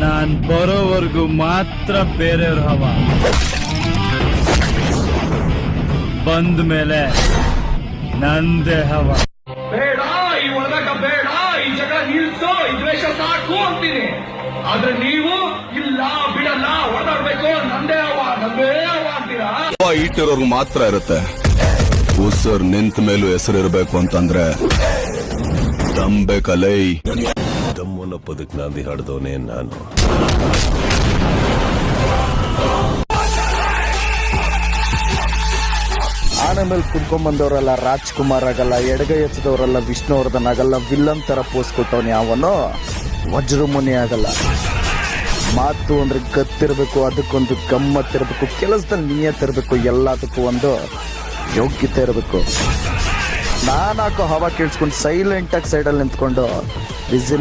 ನಾನ್ ಬರೋವರೆಗೂ ಮಾತ್ರ ಬೇರೆಯವ್ರ ಹವ. ಬಂದ ಮೇಲೆ ನಂದೇ ಹವ. ಬೇಡ ಈ ಒಳಗಾಟ ಬೇಡ, ಈ ಜಗಳ ನಿಲ್ಸೋ, ಈ ದ್ವೇಷ ಸಾಕು ಅಂತೀನಿ. ಆದ್ರೆ ನೀವು ಇಲ್ಲ ಬಿಡಲ್ಲ, ಹೊಡೆದಾಡ್ಬೇಕು, ನಂದೇ ಹವ ಅಂತೀರಾ. ಇಟ್ಟಿರೋರ್ಗು ಮಾತ್ರ ಇರುತ್ತೆ. ಉಸರ್ ನಿಂತ ಮೇಲೂ ಹೆಸರಿರ್ಬೇಕು ಅಂತಂದ್ರೆ ದಮ್ ಬೇಕಲ್ಲೈ. ದಮ್ಮನ ಪದಕ್ ನಾಂದಿ ಹಾಡ್ದವನೇ ನಾನು. ಆನೆ ಮೇಲೆ ಕುತ್ಕೊಂಡ್ಬಂದವರೆಲ್ಲ ರಾಜ್ಕುಮಾರ್ ಆಗಲ್ಲ, ಎಡಗೈ ಎಚ್ಚದವರೆಲ್ಲ ವಿಷ್ಣುವರ್ಧನ್ ಆಗಲ್ಲ, ವಿಲ್ಲನ್ ತರ ಪೋಸ್ ಕೊಟ್ಟವನು ಯಾವನು ವಜ್ರಮುನಿ ಆಗಲ್ಲ. ಮಾತು ಅಂದ್ರೆ ಗತ್ತಿರ್ಬೇಕು, ಅದಕ್ಕೊಂದು ಗಮ್ಮತ್ತಿರ್ಬೇಕು, ಕೆಲಸದಲ್ಲಿ ನಿಯತ್ತಿರ್ಬೇಕು, ಎಲ್ಲದಕ್ಕೂ ಒಂದು ಯೋಗ್ಯತೆ ಇರಬೇಕು. ನಾನು ಹಾಕೋ ಹವಾ ಕೇಳಿಸ್ಕೊಂಡು ಸೈಲೆಂಟಾಗಿ ಸೈಡಲ್ಲಿ ನಿಂತ್ಕೊಂಡು ವಿಸಿಲ್